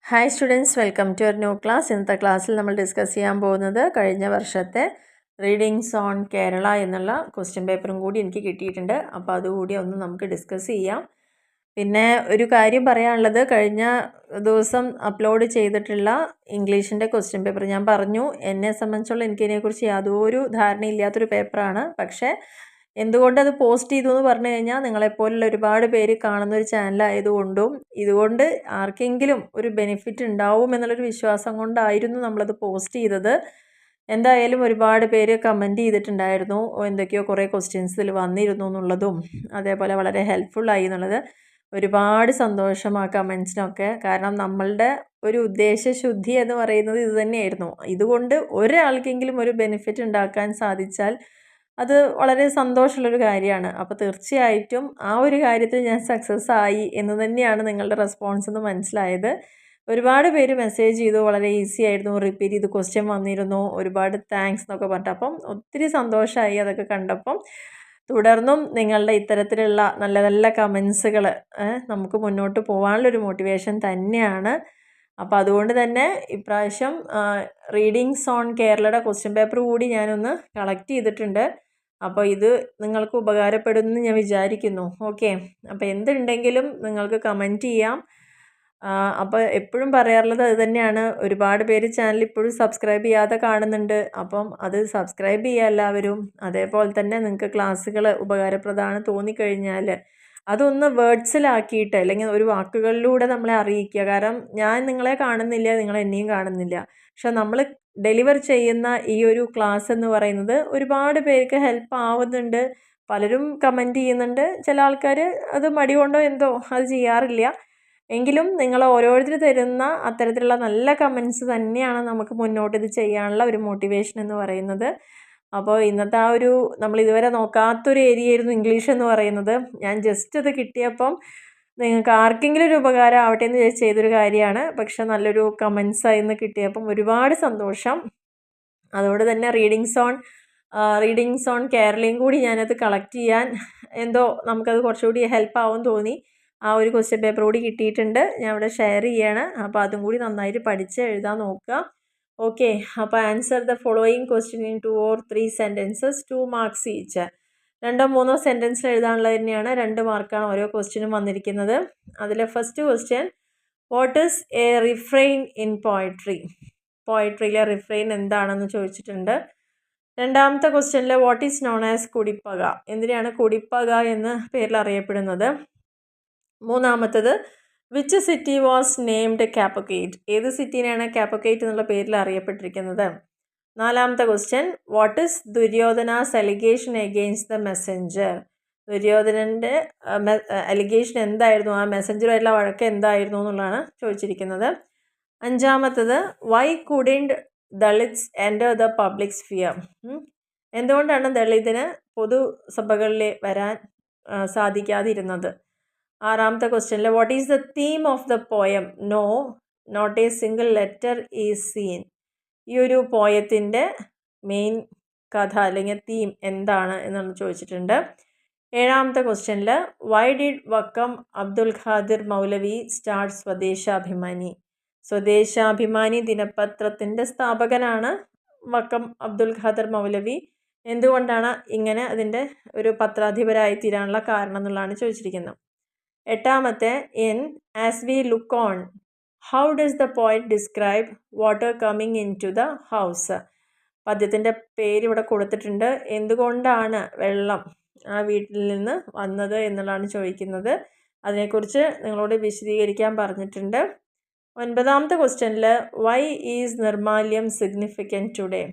Hi students, welcome to our new class. ഇന്നത്തെ ക്ലാസ്സിൽ നമ്മൾ ഡിസ്കസ് ചെയ്യാൻ പോകുന്നത് കഴിഞ്ഞ വർഷത്തെ റീഡിങ്സ് ഓൺ കേരള എന്നുള്ള ക്വസ്റ്റ്യൻ പേപ്പറും കൂടി എനിക്ക് കിട്ടിയിട്ടുണ്ട്. അപ്പോൾ അതുകൂടി ഒന്ന് നമുക്ക് ഡിസ്കസ് ചെയ്യാം. പിന്നെ ഒരു കാര്യം പറയാനുള്ളത്, കഴിഞ്ഞ ദിവസം അപ്ലോഡ് ചെയ്തിട്ടുള്ള ഇംഗ്ലീഷിൻ്റെ ക്വസ്റ്റ്യൻ പേപ്പർ ഞാൻ പറഞ്ഞു, എന്നെ സംബന്ധിച്ചുള്ള എനിക്കിതിനെക്കുറിച്ച് യാതൊരു ധാരണയില്ലാത്തൊരു പേപ്പറാണ്. പക്ഷേ എന്തുകൊണ്ടത് പോസ്റ്റ് ചെയ്തു എന്ന് പറഞ്ഞു കഴിഞ്ഞാൽ, നിങ്ങളെപ്പോലുള്ള ഒരുപാട് പേര് കാണുന്നൊരു ചാനലായതുകൊണ്ടും ഇതുകൊണ്ട് ആർക്കെങ്കിലും ഒരു ബെനിഫിറ്റ് ഉണ്ടാവും എന്നുള്ളൊരു വിശ്വാസം കൊണ്ടായിരുന്നു നമ്മളത് പോസ്റ്റ് ചെയ്തത്. എന്തായാലും ഒരുപാട് പേര് കമൻറ്റ് ചെയ്തിട്ടുണ്ടായിരുന്നു, എന്തൊക്കെയോ കുറേ ക്വസ്റ്റ്യൻസ് ഇതിൽ വന്നിരുന്നു എന്നുള്ളതും അതേപോലെ വളരെ ഹെൽപ്ഫുള്ളായി എന്നുള്ളത്. ഒരുപാട് സന്തോഷം ആ കമൻസിനൊക്കെ. കാരണം നമ്മളുടെ ഒരു ഉദ്ദേശശുദ്ധി എന്ന് പറയുന്നത് ഇത് തന്നെയായിരുന്നു. ഇതുകൊണ്ട് ഒരാൾക്കെങ്കിലും ഒരു ബെനിഫിറ്റ് ഉണ്ടാക്കാൻ സാധിച്ചാൽ അത് വളരെ സന്തോഷമുള്ളൊരു കാര്യമാണ്. അപ്പോൾ തീർച്ചയായിട്ടും ആ ഒരു കാര്യത്തിൽ ഞാൻ സക്സസ് ആയി എന്ന് തന്നെയാണ് നിങ്ങളുടെ റെസ്പോൺസ് എന്ന് മനസ്സിലായത്. ഒരുപാട് പേര് മെസ്സേജ് ചെയ്തു, വളരെ ഈസി ആയിരുന്നു, റിപ്പീറ്റ് ചെയ്ത് ക്വസ്റ്റ്യൻ വന്നിരുന്നു, ഒരുപാട് താങ്ക്സ് എന്നൊക്കെ പറഞ്ഞിട്ട്. അപ്പം ഒത്തിരി സന്തോഷമായി അതൊക്കെ കണ്ടപ്പം. തുടർന്നും നിങ്ങളുടെ ഇത്തരത്തിലുള്ള നല്ല നല്ല കമൻസുകൾ നമുക്ക് മുന്നോട്ട് പോകാനുള്ളൊരു മോട്ടിവേഷൻ തന്നെയാണ്. അപ്പോൾ അതുകൊണ്ട് തന്നെ ഇപ്രാവശ്യം റീഡിങ്സ് ഓൺ കേരളയുടെ ക്വസ്റ്റ്യൻ പേപ്പർ കൂടി ഞാനൊന്ന് കളക്ട് ചെയ്തിട്ടുണ്ട്. അപ്പോൾ ഇത് നിങ്ങൾക്ക് ഉപകാരപ്പെടുമെന്ന് ഞാൻ വിചാരിക്കുന്നു. ഓക്കെ, അപ്പോൾ എന്തുണ്ടെങ്കിലും നിങ്ങൾക്ക് കമൻറ്റ് ചെയ്യാം. അപ്പോൾ എപ്പോഴും പറയാറുള്ളത് അത് തന്നെയാണ്, ഒരുപാട് പേര് ചാനൽ ഇപ്പോഴും സബ്സ്ക്രൈബ് ചെയ്യാതെ കാണുന്നുണ്ട്. അപ്പം അത് സബ്സ്ക്രൈബ് ചെയ്യുക എല്ലാവരും. അതേപോലെ തന്നെ നിങ്ങൾക്ക് ക്ലാസ്സുകൾ ഉപകാരപ്രദമാണ് തോന്നിക്കഴിഞ്ഞാൽ അതൊന്ന് വേർഡ്സിലാക്കിയിട്ട് അല്ലെങ്കിൽ ഒരു വാക്കുകളിലൂടെ നമ്മളെ അറിയിക്കുക. കാരണം ഞാൻ നിങ്ങളെ കാണുന്നില്ല, നിങ്ങൾ എന്നെയും കാണുന്നില്ല. പക്ഷെ നമ്മൾ ഡെലിവർ ചെയ്യുന്ന ഈ ഒരു ക്ലാസ് എന്ന് പറയുന്നത് ഒരുപാട് പേർക്ക് ഹെൽപ്പ് ആവുന്നുണ്ട്. പലരും കമൻറ്റ് ചെയ്യുന്നുണ്ട്. ചില ആൾക്കാർ അത് മടി കൊണ്ടോ എന്തോ അത് ചെയ്യാറില്ല. എങ്കിലും നിങ്ങൾ ഓരോരുത്തർ തരുന്ന അത്തരത്തിലുള്ള നല്ല കമൻസ് തന്നെയാണ് നമുക്ക് മുന്നോട്ട് ഇത് ചെയ്യാനുള്ള ഒരു മോട്ടിവേഷൻ എന്ന് പറയുന്നത്. അപ്പോൾ ഇന്നത്തെ ആ ഒരു നമ്മൾ ഇതുവരെ നോക്കാത്തൊരു ഏരിയ ആയിരുന്നു ഇംഗ്ലീഷ് എന്ന് പറയുന്നത്. ഞാൻ ജസ്റ്റ് അത് കിട്ടിയപ്പം നിങ്ങൾക്ക് ആർക്കെങ്കിലും ഒരു ഉപകാരം ആവട്ടെ എന്ന് ചെയ്തൊരു കാര്യമാണ്. പക്ഷെ നല്ലൊരു കമൻസ് ആയിന്ന് കിട്ടിയപ്പം ഒരുപാട് സന്തോഷം. അതുകൊണ്ട് തന്നെ റീഡിങ്സ് ഓൺ കേരളയും കൂടി ഞാനത് കളക്ട് ചെയ്യാൻ എന്തോ നമുക്കത് കുറച്ചുകൂടി ഹെൽപ്പ് ആവും തോന്നി. ആ ഒരു ക്വസ്റ്റ്യൻ പേപ്പർ കൂടി കിട്ടിയിട്ടുണ്ട്, ഞാൻ ഇവിടെ ഷെയർ ചെയ്യാണ്. അപ്പോൾ അതും കൂടി നന്നായിട്ട് പഠിച്ച് എഴുതാൻ നോക്കുക. ഓക്കെ, അപ്പോൾ answer the following question in 2 or 3 sentences, 2 marks each. 2-3 സെൻറ്റൻസിൽ എഴുതാനുള്ളത് തന്നെയാണ്. 2 മാർക്കാണ് ഓരോ ക്വസ്റ്റ്യനും വന്നിരിക്കുന്നത്. അതിലെ first question, what is a refrain in poetry? പോയട്രിയിലെ റിഫ്രെയിൻ എന്താണെന്ന് ചോദിച്ചിട്ടുണ്ട്. രണ്ടാമത്തെ ക്വസ്റ്റ്യനിൽ വാട്ട് ഈസ് നോൺ ആസ് കുടിപ്പക? എന്തിനാണ് കുടിപ്പക എന്ന പേരിൽ അറിയപ്പെടുന്നത്? മൂന്നാമത്തത്, വിച്ച് സിറ്റി വാസ് നെയിംഡ് കാപ്പഗേറ്റ്? ഏത് സിറ്റിനെയാണ് കാപ്പഗേറ്റ് എന്നുള്ള പേരിൽ അറിയപ്പെട്ടിരിക്കുന്നത്? നാലാമത്തെ question, what is Duryodhana's allegation against the Messenger? ദുര്യോധനൻ്റെ അലിഗേഷൻ എന്തായിരുന്നു? ആ മെസ്സഞ്ചറുമായിട്ടുള്ള വഴക്ക് എന്തായിരുന്നു എന്നുള്ളതാണ് ചോദിച്ചിരിക്കുന്നത്. അഞ്ചാമത്തത്, why couldn't Dalits enter the public sphere? എന്തുകൊണ്ടാണ് ദളിതിന് പൊതുസഭകളിൽ വരാൻ സാധിക്കാതിരുന്നത്? ആറാമത്തെ ക്വസ്റ്റ്യനിൽ what is the theme of the poem? No not a single letter is seen. ഈ ഒരു പോയത്തിൻ്റെ മെയിൻ കഥ അല്ലെങ്കിൽ തീം എന്താണ് എന്നാണ് ചോദിച്ചിട്ടുണ്ട്. ഏഴാമത്തെ ക്വസ്റ്റ്യനിൽ why did Vakkom Abdul Khadir Maulavi start Swadeshabhimani? Swadeshabhimani ദിനപത്രത്തിൻ്റെ സ്ഥാപകനാണ് വക്കം അബ്ദുൽ ഖാദിർ മൗലവി. എന്തുകൊണ്ടാണ് ഇങ്ങനെ അതിൻ്റെ ഒരു പത്രാധിപരായി തീരാനുള്ള കാരണം എന്നുള്ളതാണ് ചോദിച്ചിരിക്കുന്നത്. എട്ടാമത്തെ, in as we look on how does the poet describe water coming into the house? പദ്യത്തിൻ്റെ പേര് ഇവിടെ കൊടുത്തിട്ടുണ്ട്. എന്തുകൊണ്ടാണ് വെള്ളം ആ വീട്ടിൽ നിന്ന് വന്നത് എന്നുള്ളതാണ് ചോദിക്കുന്നത്. അതിനെക്കുറിച്ച് നിങ്ങളോട് വിശദീകരിക്കാൻ പറഞ്ഞിട്ടുണ്ട്. ഒൻപതാമത്തെ ക്വസ്റ്റ്യനിൽ why is Nirmalyam significant today?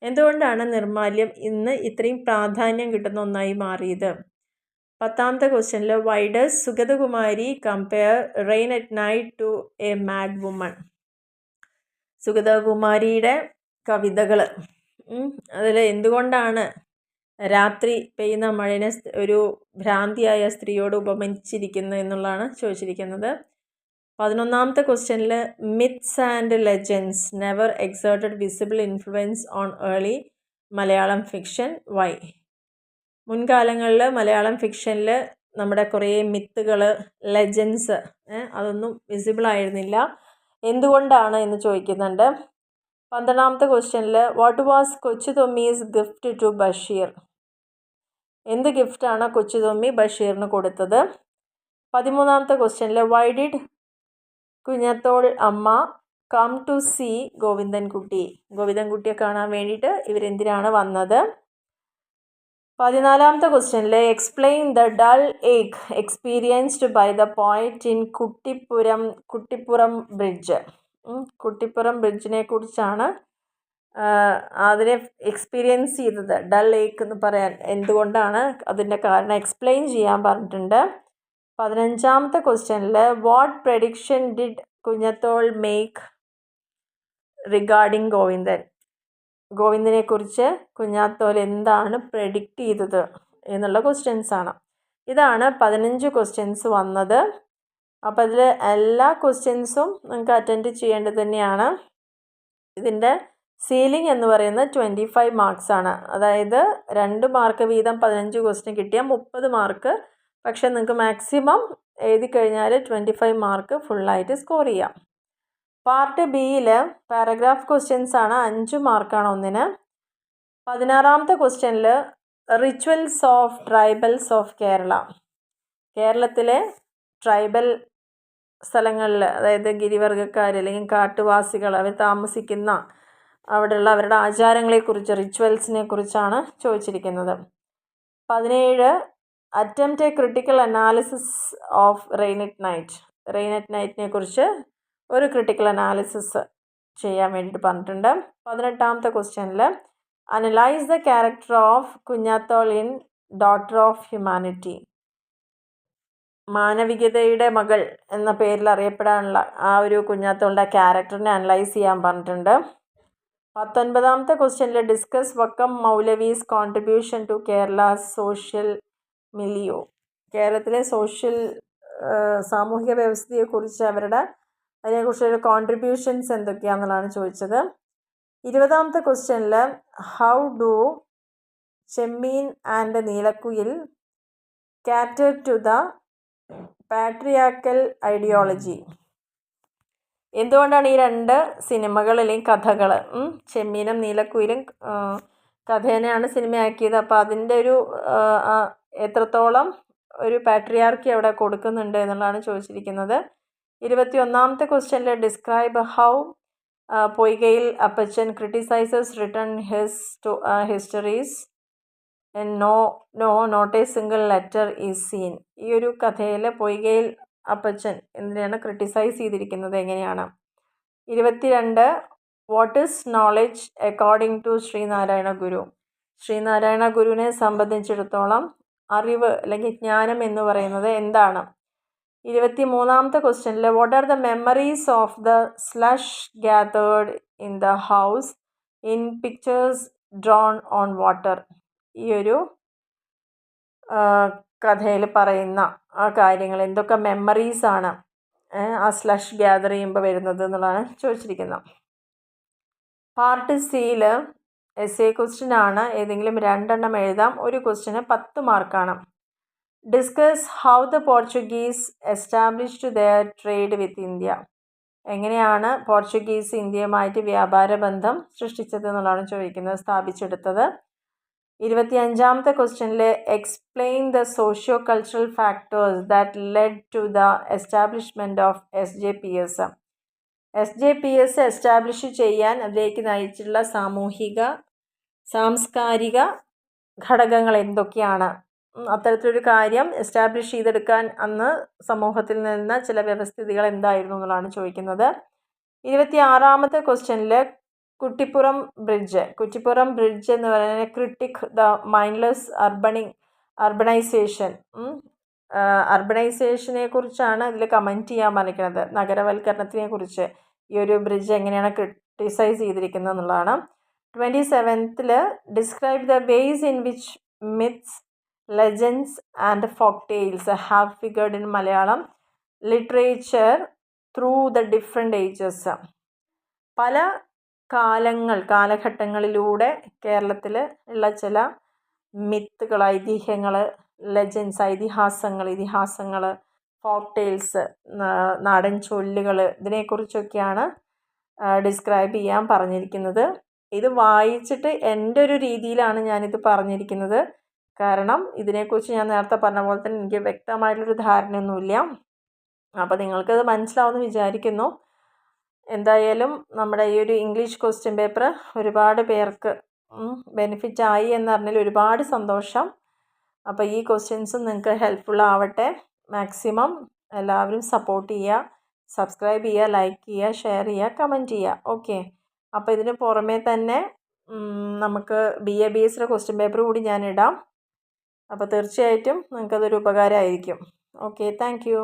എന്തുകൊണ്ടാണ് നിർമാല്യം ഇന്ന് ഇത്രയും പ്രാധാന്യം കിട്ടുന്ന ഒന്നായി മാറിയത്? പത്താമത്തെ ക്വസ്റ്റ്യനിൽ why does Sugathakumari compare rain at night to a mad woman? സുഗതകുമാരിയുടെ കവിതകൾ അതിൽ എന്തുകൊണ്ടാണ് രാത്രി പെയ്യുന്ന മഴയെ ഒരു ഭ്രാന്തിയായ സ്ത്രീയോട് ഉപമിച്ചിരിക്കുന്നത് എന്നുള്ളതാണ് ചോദിച്ചിരിക്കുന്നത്. 11ാമത്തെ ക്വസ്റ്റ്യനിൽ myths and legends never exerted visible influence on early Malayalam fiction, why? മുൻകാലങ്ങളിൽ മലയാളം ഫിക്ഷനിൽ നമ്മുടെ കുറേ മിത്തുകൾ, ലെജൻസ് അതൊന്നും വിസിബിൾ ആയിരുന്നില്ല. എന്തുകൊണ്ടാണ് എന്ന് ചോദിക്കുന്നുണ്ട്. 12ാമത്തെ ക്വസ്റ്റ്യനിൽ what was Kochuthommi's gift to Basheer? എന്ത് ഗിഫ്റ്റാണ് കൊച്ചുതൊമ്മി ബഷീറിന് കൊടുത്തത്? 13ാമത്തെ ക്വസ്റ്റ്യനിൽ why did Kunjathol Amma come to see Govindankutty? ഗോവിന്ദൻകുട്ടിയെ കാണാൻ വേണ്ടിയിട്ട് ഇവരെന്തിനാണ് വന്നത്? 14ാമത്തെ ക്വസ്റ്റ്യനിൽ explain the dull ache experienced by the poet in Kuttippuram bridge. Kuttippuram ബ്രിഡ്ജിനെ കുറിച്ചാണ് അതിനെ എക്സ്പീരിയൻസ് ചെയ്തത്. ഡൾ ഏക്ക് എന്ന് പറയാൻ എന്തുകൊണ്ടാണ് അതിൻ്റെ കാരണം എക്സ്പ്ലെയിൻ ചെയ്യാൻ പറഞ്ഞിട്ടുണ്ട്. 15ാമത്തെ ക്വസ്റ്റ്യനിൽ what prediction did Kunjathol make regarding ഗോവിന്ദനെ കുറിച്ച് കുഞ്ഞാത്തോൽ എന്താണ് പ്രെഡിക്റ്റ് ചെയ്തത് എന്നുള്ള ക്വസ്റ്റ്യൻസാണ്. ഇതാണ് 15 ക്വസ്റ്റ്യൻസ് വന്നത്. അപ്പോൾ അതിൽ എല്ലാ ക്വസ്റ്റ്യൻസും നിങ്ങൾക്ക് അറ്റൻഡ് ചെയ്യേണ്ടത് തന്നെയാണ്. ഇതിൻ്റെ സീലിംഗ് എന്ന് പറയുന്നത് 25 മാർക്സാണ്. അതായത് 2 മാർക്ക് വീതം 15 ക്വസ്റ്റ്യൻ കിട്ടിയാൽ 30 മാർക്ക്. പക്ഷെ നിങ്ങൾക്ക് മാക്സിമം എഴുതി കഴിഞ്ഞാൽ 25 മാർക്ക് ഫുള്ളായിട്ട് സ്കോർ ചെയ്യാം. പാർട്ട് ബിയിൽ പാരഗ്രാഫ് ക്വസ്റ്റ്യൻസ് ആണ്. 5 മാർക്കാണ് ഒന്നിന്. 16ാമത്തെ ക്വസ്റ്റ്യനിൽ rituals of tribals of Kerala. കേരളത്തിലെ ട്രൈബൽ സ്ഥലങ്ങളിൽ, അതായത് ഗിരിവർഗ്ഗക്കാർ അല്ലെങ്കിൽ കാട്ടുവാസികൾ, അവർ താമസിക്കുന്ന അവിടെയുള്ള അവരുടെ ആചാരങ്ങളെക്കുറിച്ച്, റിച്വൽസിനെ കുറിച്ചാണ് ചോദിച്ചിരിക്കുന്നത്. 17 attempt a critical analysis of rain at നൈറ്റിനെ കുറിച്ച് ഒരു ക്രിട്ടിക്കൽ അനാലിസിസ് ചെയ്യാൻ വേണ്ടിയിട്ട് പറഞ്ഞിട്ടുണ്ട്. 18ാമത്തെ ക്വസ്റ്റ്യനിൽ analyse the character of Kunjathol in daughter of humanity. മാനവികതയുടെ മകൾ എന്ന പേരിൽ അറിയപ്പെടാനുള്ള ആ ഒരു കുഞ്ഞാത്തോളുടെ ക്യാരക്ടറിനെ അനലൈസ് ചെയ്യാൻ പറഞ്ഞിട്ടുണ്ട്. 19ാമത്തെ ക്വസ്റ്റ്യനിൽ discuss Vakkom Maulavi's contribution to Kerala social milieu. കേരളത്തിലെ സാമൂഹിക വ്യവസ്ഥയെക്കുറിച്ച് അതിനെക്കുറിച്ചൊരു കോൺട്രിബ്യൂഷൻസ് എന്തൊക്കെയാണെന്നുള്ളതാണ് ചോദിച്ചത്. 20ാമത്തെ ക്വസ്റ്റ്യനിൽ how do Chemmeen and Neelakuyil cater to the patriarchal ideology. എന്തുകൊണ്ടാണ് ഈ 2 സിനിമകൾ അല്ലെങ്കിൽ കഥകൾ, ചെമ്മീനും നീലക്കുയിലും കഥേനെയാണ് സിനിമയാക്കിയത്. അപ്പോൾ അതിൻ്റെ ഒരു എത്രത്തോളം ഒരു പാട്രിയാർക്കി അവിടെ കൊടുക്കുന്നുണ്ട് എന്നുള്ളതാണ് ചോദിച്ചിരിക്കുന്നത്. 21ാമത്തെ ക്വസ്റ്റ്യനിൽ describe how Poykayil Appachan criticises written histories not a single letter is seen. ഈ ഒരു കഥയിൽ പൊയ്കയിൽ അപ്പച്ചൻ എന്തിനാണ് ക്രിട്ടിസൈസ് ചെയ്തിരിക്കുന്നത് എങ്ങനെയാണ്? 22 what is knowledge according to Sree Narayana Guru. Sree Narayana ഗുരുവിനെ സംബന്ധിച്ചിടത്തോളം അറിവ് അല്ലെങ്കിൽ ജ്ഞാനം എന്ന് പറയുന്നത് എന്താണ്? 23ാമത്തെ ക്വസ്റ്റ്യനിൽ what are the memories of the slush gathered in the house in pictures drone on water. ഈ ഒരു കഥയിൽ പറയുന്ന ആ കാര്യങ്ങൾ എന്തൊക്കെ മെമ്മറീസാണ് ആ സ്ലഷ് ഗ്യാദർ ചെയ്യുമ്പോൾ വരുന്നത് എന്നുള്ളതാണ് ചോദിച്ചിരിക്കുന്നത്. പാർട്ട് സിയിൽ എസ്സേ ക്വസ്റ്റ്യൻ ആണ്. ഏതെങ്കിലും 2 എണ്ണം എഴുതാം. ഒരു ക്വസ്റ്റ്യന് 10 മാർക്കാണ്. Discuss how the Portuguese established their trade with India. എങ്ങനെയാണ് പോർച്ചുഗീസ് ഇന്ത്യയുമായിട്ട് വ്യാപാര ബന്ധം സൃഷ്ടിച്ചത് എന്നുള്ളതാണ് ചോദിക്കുന്നത്, സ്ഥാപിച്ചെടുത്തത്. 25ാമത്തെ ക്വസ്റ്റ്യനിൽ explain the socio cultural factors that led to the establishment of SJPS. SJPS establish ചെയ്യാൻ അതിലേക്ക് നയിച്ചിട്ടുള്ള സാംസ്കാരിക ഘടകങ്ങൾ എന്തൊക്കെയാണ്? അത്തരത്തിലൊരു കാര്യം എസ്റ്റാബ്ലിഷ് ചെയ്തെടുക്കാൻ അന്ന് സമൂഹത്തിൽ നിന്ന ചില വ്യവസ്ഥിതികൾ എന്തായിരുന്നു എന്നുള്ളതാണ് ചോദിക്കുന്നത്. 26ാമത്തെ ക്വസ്റ്റ്യനിൽ കുറ്റിപ്പുറം ബ്രിഡ്ജ് എന്ന് പറയുന്നത് ക്രിട്ടിക് ദ മൈൻഡ്ലെസ് അർബണൈസേഷനെ കുറിച്ചാണ് ഇതിൽ കമൻറ്റ് ചെയ്യാൻ പറഞ്ഞിരിക്കുന്നത്. നഗരവൽക്കരണത്തിനെ കുറിച്ച് ഈ ഒരു ബ്രിഡ്ജ് എങ്ങനെയാണ് ക്രിട്ടിസൈസ് ചെയ്തിരിക്കുന്നത് എന്നുള്ളതാണ്. 27th describe the ways in which myths legends and folk tales have figured in Malayalam literature through the different ages. പല കാലഘട്ടങ്ങളിലൂടെ കേരളത്തിൽ ഉള്ള ചില മിത്തുകൾ, ഐതിഹ്യങ്ങൾ, ലെജൻസ്, ഇതിഹാസങ്ങൾ, ഫോക്ക് ടെയിൽസ്, നാടൻ ചൊല്ലുകൾ, ഇതിനെക്കുറിച്ചൊക്കെയാണ് ഡിസ്ക്രൈബ് ചെയ്യാൻ പറഞ്ഞിരിക്കുന്നത്. ഇത് വായിച്ചിട്ട് എൻ്റെ ഒരു രീതിയിലാണ് ഞാനിത് പറഞ്ഞിരിക്കുന്നത്. കാരണം ഇതിനെക്കുറിച്ച് ഞാൻ നേരത്തെ പറഞ്ഞ പോലെ തന്നെ എനിക്ക് വ്യക്തമായിട്ടുള്ളൊരു ധാരണയൊന്നുമില്ല. അപ്പോൾ നിങ്ങൾക്കത് മനസ്സിലാവുമെന്ന് വിചാരിക്കുന്നു. എന്തായാലും നമ്മുടെ ഈ ഒരു ഇംഗ്ലീഷ് ക്വസ്റ്റ്യൻ പേപ്പർ ഒരുപാട് പേർക്ക് ബെനിഫിറ്റ് ആയി എന്നറിഞ്ഞതിൽ ഒരുപാട് സന്തോഷം. അപ്പോൾ ഈ ക്വസ്റ്റ്യൻസും നിങ്ങൾക്ക് ഹെൽപ്ഫുൾ ആവട്ടെ. മാക്സിമം എല്ലാവരും സപ്പോർട്ട് ചെയ്യുക, സബ്സ്ക്രൈബ് ചെയ്യുക, ലൈക്ക് ചെയ്യുക, ഷെയർ ചെയ്യുക, കമൻറ്റ് ചെയ്യുക. ഓക്കെ. അപ്പോൾ ഇതിന് പുറമേ തന്നെ നമുക്ക് BA BSയുടെ ക്വസ്റ്റ്യൻ പേപ്പർ കൂടി ഞാൻ ഇടാം. അപ്പോൾ തീർച്ചയായിട്ടും നിങ്ങൾക്കതൊരു ഉപകാരമായിരിക്കും. Okay, thank you.